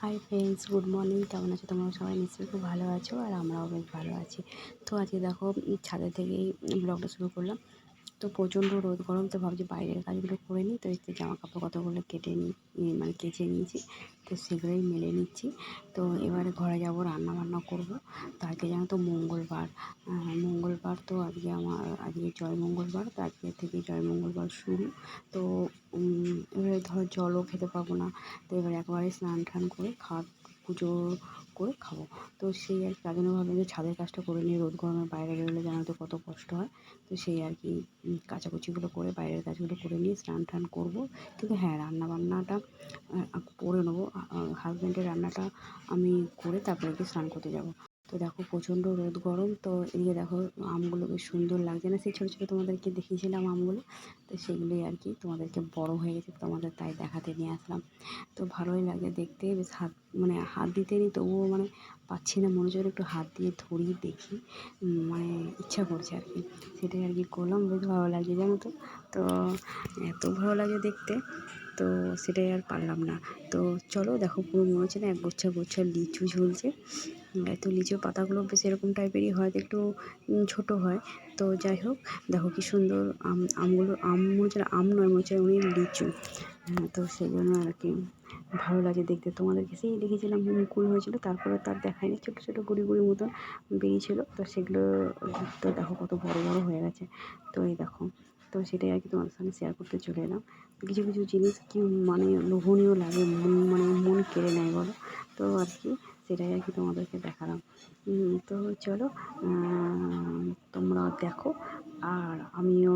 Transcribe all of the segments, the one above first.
Hi friends, good morning. কেমন আছো তোমরা সবাই? নিশ্চয়ই খুব ভালো আছো, আর আমরাও বেশ ভালো আছি। তো আজকে দেখো ছাদের থেকেই ব্লগটা শুরু করলাম। তো প্রচণ্ড রোদ গরম, তো ভাবছি বাইরের কাজগুলো করে নিই। তো এই জামা কাপড় কতগুলো কেটে মানে কেচে নিয়েছি, তো সেগুলোই মেলে নিচ্ছি। তো এবারে ঘরে যাব, রান্না বান্না করবো। তো আজকে জানো তো মঙ্গলবার। মঙ্গলবার তো আজকে জয় মঙ্গলবার। তো আজকে থেকে জয় মঙ্গলবার শুরু। তো এবারে ধর জলও খেতে পাবো না। তো এবারে একবারে স্নান টান করে পুজো করে খাবো। তো সেই আর তার জন্য ভাবলাম যে ছাদের কাজটা করে নিয়ে, রোদ গরমে বাইরে বেরোলে জানো তো কত কষ্ট হয়। তো সেই আর কি কাচাকুচিগুলো করে বাইরের কাজগুলো করে নিয়ে স্নান টান করবো। কিন্তু হ্যাঁ, রান্নাবান্নাটা করে নেবো। হাজব্যান্ডের রান্নাটা আমি করে তারপরে গিয়ে স্নান করতে যাবো। তো দেখো প্রচণ্ড রোদ গরম। তো এদিকে দেখো আমগুলো বেশ সুন্দর লাগছে না? সেই ছোটো ছোটো তোমাদেরকে দেখিয়েছিলাম আমগুলো। তো সেগুলোই আর কি তোমাদেরকে বড় হয়ে গেছে, তোমাদের তাই দেখাতে নিয়ে আসলাম। তো ভালোই লাগে দেখতে, বেশ হাত দিতে নিই, তবুও পাচ্ছি না, মনে হচ্ছে একটু হাত দিয়ে ধরি দেখি, ইচ্ছা করছে আর কি। সেটাই আর কি করলাম, বেশ ভালো লাগছে জানো তো। তো এত ভালো লাগে দেখতে, তো সেটাই আর পারলাম না। তো চলো দেখো, পুরো মনে হচ্ছে না এক গুচ্ছা গুচ্ছা লিচু ঝুলছে। তো লিচুর পাতাগুলো বেশ এরকম টাইপেরই হয়, একটু ছোটো হয়। তো যাই হোক, দেখো কি সুন্দর আমগুলো, মনে হচ্ছে আম নয়, মনে হচ্ছে অনেক লিচু। তো সেই জন্য আর কি ভালো লাগে দেখতে। তোমাদেরকে সেই দেখেছিলাম মুকুল হয়েছিল, তারপরে তার দেখায়নি, ছোটো ছোটো গুড়ি গুড়ি মতন বেরিয়েছিলো। তো সেগুলো তো দেখো কত বড় বড় হয়ে গেছে। তো এই দেখো, তো সেটাই আর কি তোমাদের সঙ্গে শেয়ার করতে চলে এলাম। কিছু কিছু জিনিস কি লোভনীয় লাগে, মন কেড়ে নেয় বলো। তো আর কি সেটাই আর কি তোমাদেরকে দেখালাম। তো চলো, তোমরা দেখো, আর আমিও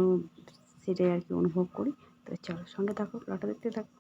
সেটাই আর কি অনুভব করি। তো চলো, সঙ্গে থাকো, ব্লগটা দেখতে থাকো।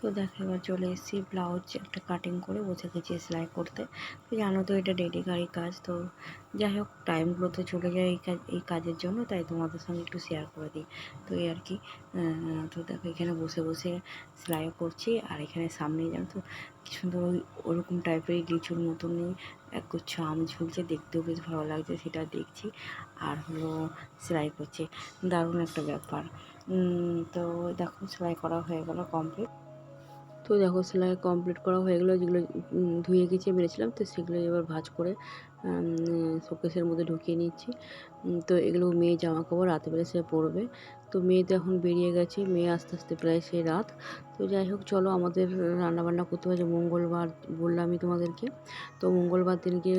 তো দেখো, এবার চলে এসেছি ব্লাউজ একটা কাটিং করে বসে গেছি সেলাই করতে। তো জানো তো এটা ডেলিভারি কাজ। তো যাই হোক, টাইমগুলো তো চলে যায় এই কাজের জন্য, তাই তোমাদের সঙ্গে একটু শেয়ার করে দিই। তো এই আর কি। তো দেখো, এখানে বসে বসে সেলাইও করছি, আর এখানে সামনেই জানো তো কি সুন্দর ওরকম টাইপের লিচুর মতনই একগুচ্ছ আম ঝুলছে, দেখতেও বেশ ভালো লাগছে, সেটা দেখছি আর হলো সেলাই করছি। দারুণ একটা ব্যাপার। তো দেখো, সেলাই করা হয়ে গেল কমপ্লিট। তো দেখো, সেলাই কমপ্লিট করা হয়ে গেলো। যেগুলো ধুয়ে গেছিয়ে মেরেছিলাম, তো সেগুলো এবার ভাঁজ করে শোকেসের মধ্যে ঢুকিয়ে নিচ্ছি। তো এগুলো মেয়ে জামা কাপড় রাতেবেলা সে পরবে। তো মেয়ে তো এখন বেরিয়ে গেছে, মেয়ে আস্তে আস্তে প্রায় সেই রাত। তো যাই হোক, চলো আমাদের রান্নাবান্না করতে হবে। যে মঙ্গলবার বললামই তোমাদেরকে। তো মঙ্গলবার দিনকে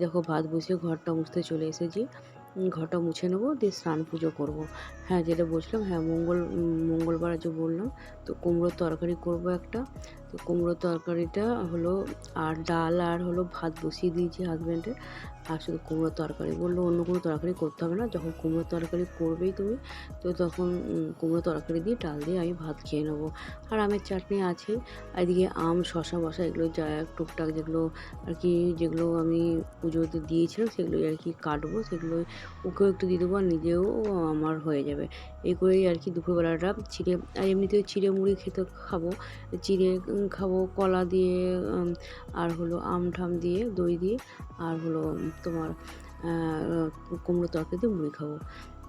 দেখো ভাত বসিয়ে ঘরটা মুছতে চলে এসেছি। ঘরটা মুছে নেবো, দিয়ে স্নান পুজো করবো। হ্যাঁ, যেটা বলছিলাম, হ্যাঁ, মঙ্গলবার যে বললাম, তো কুমড়োর তরকারি করব একটা। তো কুমড়োর তরকারিটা হলো, আর ডাল আর হলো ভাত বসিয়ে দিয়েছি হাসব্যান্ডের। আর শুধু কুমড়োর তরকারি। বলল অন্য কোনো তরকারি করতে হবে না। যখন কুমড়োর তরকারি করবেই তুমি, তো তখন কুমড়ো তরকারি দিয়ে ডাল দিয়ে আমি ভাত খেয়ে নেবো। আর আমের চাটনি আছেই। আর এদিকে আম, শসা এগুলো যা টুকটাক যেগুলো আরকি, যেগুলো আমি পুজোতে দিয়েছিলাম সেগুলোই আরকি কাটবো। সেগুলোই ওকেও একটু দিয়ে দেবো আর নিজেও আমার হয়ে যাবে। এই করেই আরকি দুপুরবেলাটা চিড়ে, আর এমনিতেও চিড়ে মুড়ি খেতে খাবো। চিড়ে খাবো কলা দিয়ে, আর হলো আম-ঠাম দিয়ে, দই দিয়ে, আর হলো তোমার কুমড়োর তরকারি দিয়ে মুড়ি খাবো।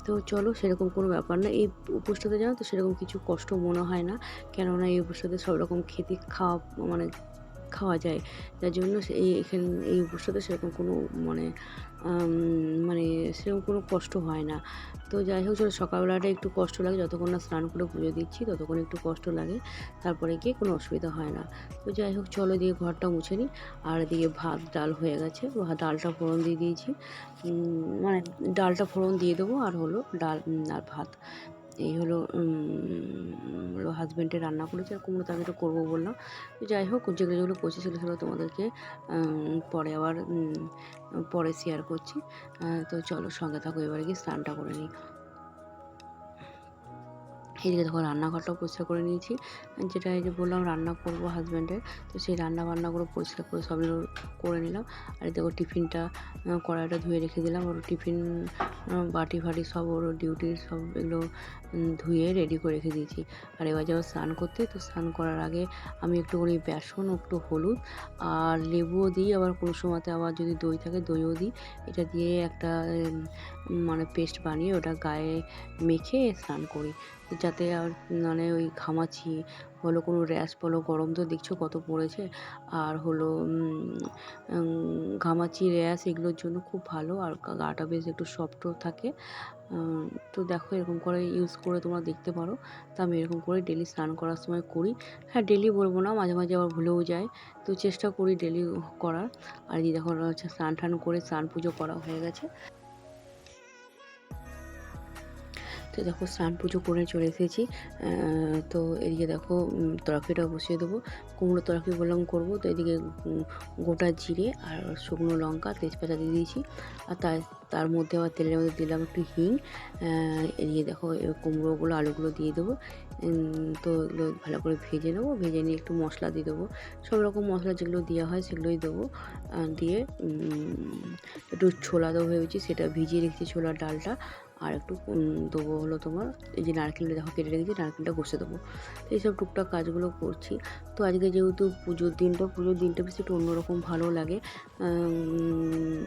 তো চলো, সেরকম কোনো ব্যাপার না। এই উপোসটাতে জানো তো সেরকম কিছু কষ্ট মনে হয় না। কেননা এই উপোসটাতে সব রকম খেতে মানে খাওয়া যায়। যার জন্য এই উপোসটাতে সেরকম কোনো মানে আম মানে সেরকম কোনো কষ্ট হয় না। তো যাই হোক, চলো, সকালবেলাটা একটু কষ্ট লাগে, যতক্ষণ না স্নান করে পুজো দিচ্ছি ততক্ষণ একটু কষ্ট লাগে। তারপরে গিয়ে কোনো অসুবিধা হয় না। তো যাই হোক, চলো এদিকে ঘরটা মুছে নিই। আর এদিকে ভাত ডাল হয়ে গেছে। ডালটা ফোড়ন দিয়ে দিয়েছি। মানে ডালটা ফোড়ন দিয়ে দেবো, আর হলো ডাল আর ভাত। এই হলো হাসব্যান্ডে রান্না করেছে, আর কুমড়ো তরকারিটা করবো বললাম। তো যাই হোক, যেগুলো কষেছিল সেগুলো তোমাদেরকে পরে আবার পরে শেয়ার করছি। তো চলো, সঙ্গে থাকো, এবারে গিয়ে স্নানটা করে নিই। এদিকে দেখো রান্নাঘরটাও পরিষ্কার করে নিয়েছি। যেটা এই যে বললাম রান্না করবো হাসব্যান্ডের, তো সেই রান্নাবান্নাগুলো পরিষ্কার করে সবগুলো করে নিলাম। আর দেখো টিফিনটা, কড়াইটা ধুয়ে রেখে দিলাম। ওর টিফিন বাটি ফাটি সব, ওর ডিউটির সব এগুলো ধুয়ে রেডি করে রেখে দিয়েছি। আর এবার যাবো স্নান করতে। তো স্নান করার আগে আমি একটুখানি বেসন, একটু হলুদ আর লেবুও দিই, আবার কোনো সময়তে আবার যদি দই থাকে দইও দিই। এটা দিয়ে একটা মানে পেস্ট বানিয়ে ওটা গায়ে মেখে স্নান করি, যাতে আর মানে ওই ঘামাচি হলো, কোনো র্যাশ বলো, গরম তো দেখছো কত পড়েছে, আর হলো ঘামাচি, র্যাশ এগুলোর জন্য খুব ভালো, আর গাটা বেশ একটু সফটও থাকে। তো দেখো, এরকম করে ইউজ করে তোমরা দেখতে পারো। তো আমি এরকম করে ডেলি স্নান করার সময় করি। হ্যাঁ, ডেলি বলবো না, মাঝে মাঝে আবার ভুলেও যায়। তো চেষ্টা করি ডেলি করার। আর এই দেখো হচ্ছে স্নান টান করে স্নান পুজো করা হয়ে গেছে। তো দেখো স্নান পুজো করে চলে এসেছি। তো এদিকে দেখো তরকারিটা বসিয়ে দেবো। কুমড়ো তরকারি বললাম করবো, তো এদিকে গোটা জিরে আর শুকনো লঙ্কা, তেজপাতা দিয়ে দিয়েছি। আর তার মধ্যে আবার তেলের মধ্যে দিলাম একটু হিং। এদিকে দেখো কুমড়োগুলো, আলুগুলো দিয়ে দেবো। তো এগুলো ভালো করে ভেজে নেবো। ভেজে নিয়ে একটু মশলা দিয়ে দেবো। সব রকম মশলা যেগুলো দেওয়া হয় সেগুলোই দেবো। দিয়ে একটু ছোলা দেবো ভেবেছি, সেটা ভিজিয়ে রেখেছি ছোলার ডালটা। আর একটু দেবো হলো তোমার, এই যে নারকেলটা দেখো কেটে রেখেছি, নারকেলটা ঘষে দেবো। তো এইসব টুকটাক কাজগুলো করছি। তো আজকে যেহেতু পুজোর দিনটা বেশি একটু অন্যরকম ভালো লাগে।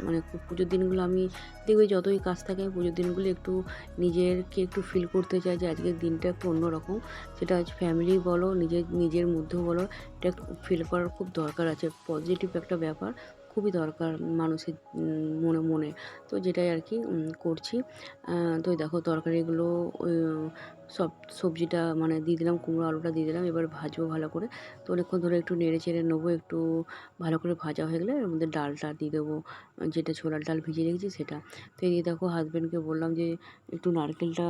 মানে পুজোর দিনগুলো আমি দেখবে যতই কাজ থাকে, পুজোর দিনগুলো একটু নিজেরকে একটু ফিল করতে চাই যে আজকের দিনটা একটু অন্যরকম। সেটা আজ ফ্যামিলি বলো, নিজের মধ্যেও বলো, এটা ফিল করার খুব দরকার আছে। পজিটিভ একটা ব্যাপার, খুবই দরকার মানুষের মনে। তো যেটাই আর কি করছি। তো দেখো তরকারিগুলো ওই সব সবজিটা মানে দিয়ে দিলাম, কুমড়ো আলুটা দিয়ে দিলাম। এবার ভাজবো ভালো করে। তো অনেকক্ষণ ধরে একটু নেড়ে চেড়ে নেবো। একটু ভালো করে ভাজা হয়ে গেলে এর মধ্যে ডালটা দিয়ে দেবো, যেটা ছোলার ডাল ভিজিয়ে রেখেছি সেটা। তো এই দেখো হাসব্যান্ডকে বললাম যে একটু নারকেলটা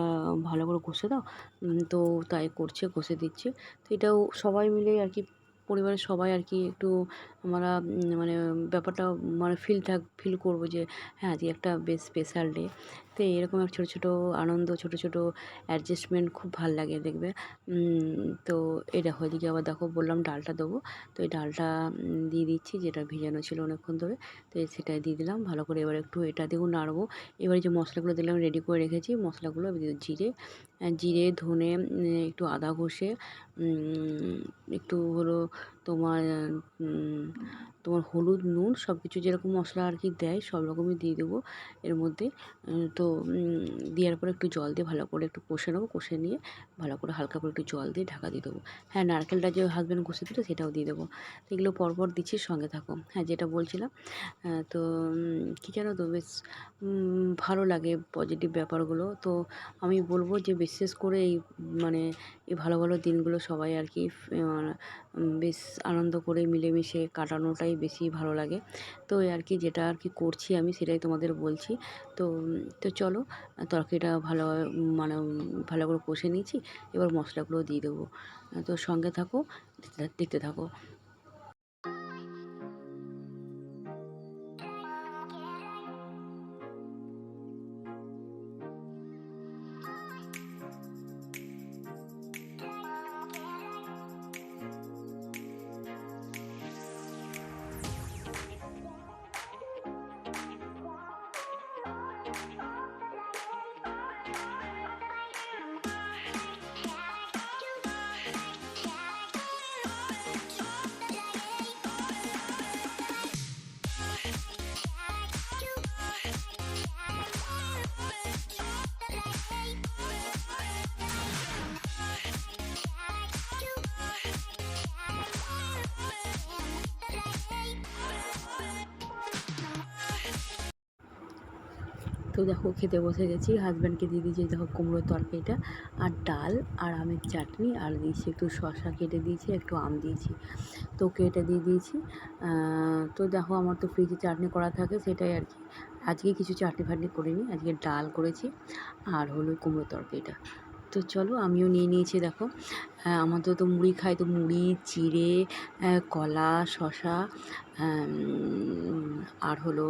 ভালো করে ঘষে দাও। তো তাই করছে, ঘষে দিচ্ছে। তো এটাও সবাই মিলে আর কি, পরিবারের সবাই আর কি একটু আমরা মানে ব্যাপারটা মানে ফিল করবো যে হ্যাঁ, আজকে একটা বেশ স্পেশাল ডে। তো এরকম এক ছোটো ছোটো আনন্দ, ছোটো ছোটো অ্যাডজাস্টমেন্ট খুব ভাল লাগে দেখবে। তো এই দেখো এদিকে আবার দেখো বললাম ডালটা দেবো। তো এই ডালটা দিয়ে দিচ্ছি, যেটা ভেজানো ছিল অনেকক্ষণ ধরে। তো সেটাই দিয়ে দিলাম ভালো করে। এবার একটু এটা দিয়েও নাড়বো। এবারে যে মশলাগুলো দিলাম রেডি করে রেখেছি, মশলাগুলো জিরে, ধনে, একটু আদা ঘষে, একটু হলো তোমার হলুদ, নুন সব কিছু যেরকম মশলা আর কি দেয় সব রকমই দিয়ে দেবো এর মধ্যে। তো দেওয়ার পরে একটু জল দিয়ে ভালো করে একটু কষে নেবো। কষে নিয়ে ভালো করে হালকা করে একটু জল দিয়ে ঢাকা দিয়ে দেবো। হ্যাঁ, নারকেলটা যে হাসব্যান্ড ঘষে দিল সেটাও দিয়ে দেবো। তো এগুলো পরপর দিচ্ছি, সঙ্গে থাকো। হ্যাঁ, যেটা বলছিলাম, তো কী জানো তো, বেশ ভালো লাগে পজিটিভ ব্যাপারগুলো। তো আমি বলবো যে বিশেষ করে এই মানে এই ভালো ভালো দিনগুলো সবাই আর কি বেশ আনন্দ করে মিলেমিশে কাটানোটাই বেশি ভালো লাগে। তো এই আর কি, যেটা আর কি করছি আমি সেটাই তোমাদের বলছি। তো তো চলো, তরকারিটা ভালোভাবে মানে ভালো করে কষে নিয়েছি, এবার মশলাগুলো দিয়ে দেবো। তো সঙ্গে থাকো, দেখতে থাকো। তো দেখো খেতে বসে গেছি, হাজব্যান্ডকে দিয়ে দিয়েছি দেখো কুমড়োর তরকারিটা, আর ডাল আর আমের চাটনি, আর দিয়েছি একটু শসা কেটে দিয়েছি, একটু আম দিয়েছি, তো কেটে দিয়ে দিয়েছি। তো দেখো আমার তো ফ্রিজে চাটনি করা থাকে, সেটাই আর কি। আজকে কিছু চাটনি ফাটনি করিনি, আজকে ডাল করেছি আর হলো কুমড়োর তরকারিটা। তো চলো, আমিও নিয়ে নিয়েছি দেখো। আমাদের তো মুড়ি খাই, তো মুড়ি, চিড়ে, কলা, শসা, আর হলো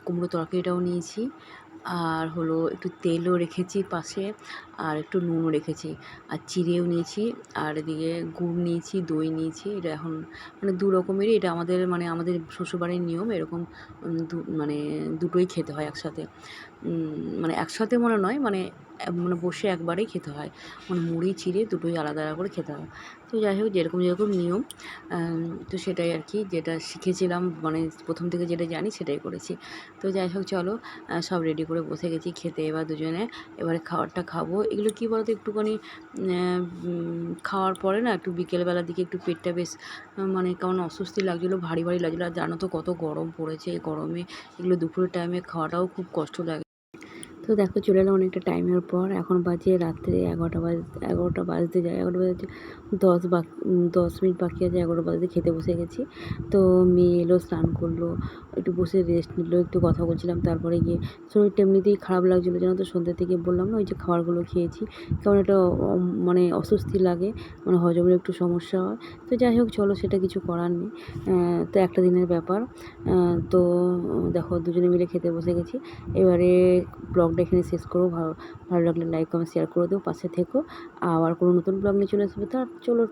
কুমড়ো তরকারিটাও নিয়েছি, আর হলো একটু তেলও রেখেছি পাশে, আর একটু নুনও রেখেছি, আর চিড়েও নিয়েছি, আর এদিকে গুড় নিয়েছি, দই নিয়েছি। এটা এখন মানে দু রকমেরই, এটা আমাদের মানে আমাদের শ্বশুরবাড়ির নিয়ম এরকম। মানে দুটোই খেতে হয় একসাথে, মানে একসাথে মনে নয়, মানে মানে বসে একবারেই খেতে হয়, মানে মুড়ি চিড়ে দুটোই আলাদা আলাদা করে খেতে হয়। তো যাই হোক, যেরকম যেরকম নিয়ম, তো সেটাই আর কি, যেটা শিখেছিলাম মানে প্রথম থেকে যেটা জানি সেটাই করেছি। তো যাই হোক চলো, সব রেডি করে বসে গেছি খেতে এবার দুজনে। এবারে খাবারটা খাবো। এগুলো কী বলতো, একটুখানি খাওয়ার পরে না একটু বিকেলবেলার দিকে একটু পেটটা বেশ মানে কেমন অস্বস্তি লাগছিলো, ভারী ভারী লাগছিলো। আর জানো তো কত গরম পড়েছে, এই গরমে এগুলো দুপুরের টাইমে খাওয়াটাও খুব কষ্ট লাগে। তো দেখো চলে এলাম অনেকটা টাইমের পর, এখন বাজে রাত্রে 11টা বাজতে যায়, 11টা বাজতে 10 মিনিট বাকি আছে, 11টা বাজতে খেতে বসে গেছি। তো মেয়ে এলো, স্নান করলো, একটু বসে রেস্ট নিল, একটু কথা বলছিলাম, তারপরে গিয়ে শরীরটা এমনিতেই খারাপ লাগছিলো জানো তো, সন্ধ্যা থেকে বললাম না, ওই যে খাবারগুলো খেয়েছি, কেমন একটা মানে অস্বস্তি লাগে, মানে হজমের একটু সমস্যা হয়। তো যাই হোক চলো, সেটা কিছু করার নেই, তো একটা দিনের ব্যাপার। তো দেখো দুজনে মিলে খেতে বসে গেছি। এবারে ব্লগটা এখানে শেষ করবো। ভালো লাগলে লাইক কমেন্ট শেয়ার করে দেবো, পাশে থেকো। আবার কোনো নতুন ব্লগ নিয়ে চলে আসবে, তা চলো।